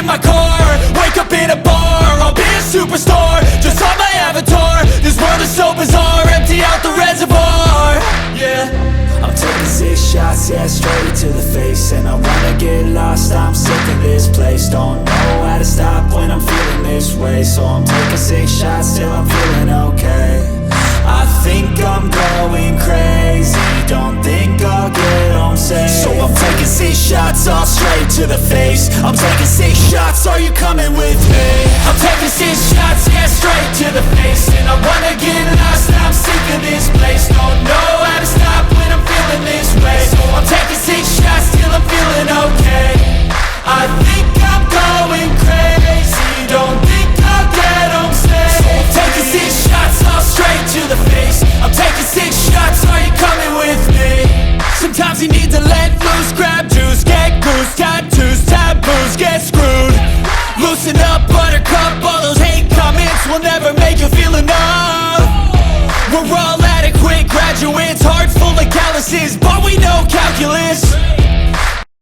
in my car, wake up in a bar, I'll be a superstar, just on my avatar. This world is so bizarre, empty out the reservoir. Yeah, I'm taking 6 shots, yeah, straight to the face. And I wanna get lost, I'm sick of this place. Don't know how to stop when I'm feeling this way. So I'm taking 6 shots till I'm feeling okay. I think I'm going crazy, don't think I'll get home safe. So I'm taking 6 shots, all straight to the face. I'm taking 6 shots, are you coming with me? I'm taking 6 shots, yeah, straight to the face. And I wanna get lost, I'm sick of this place. Don't know how to stop when I'm feeling this way. So I'm taking 6 shots till I'm feeling okay. I think I'm going crazy, don't think I'll get home safe. So I'm taking 6 shots, all straight to the face. I'm taking 6 shots, are you coming with me? Sometimes you need to let loose, grab juice, get goose, tattoos, taboos, get screwed. Loosen up, buttercup, all those hate comments will never make you feel enough. We're all adequate graduates, hearts full of calluses, but we know calculus.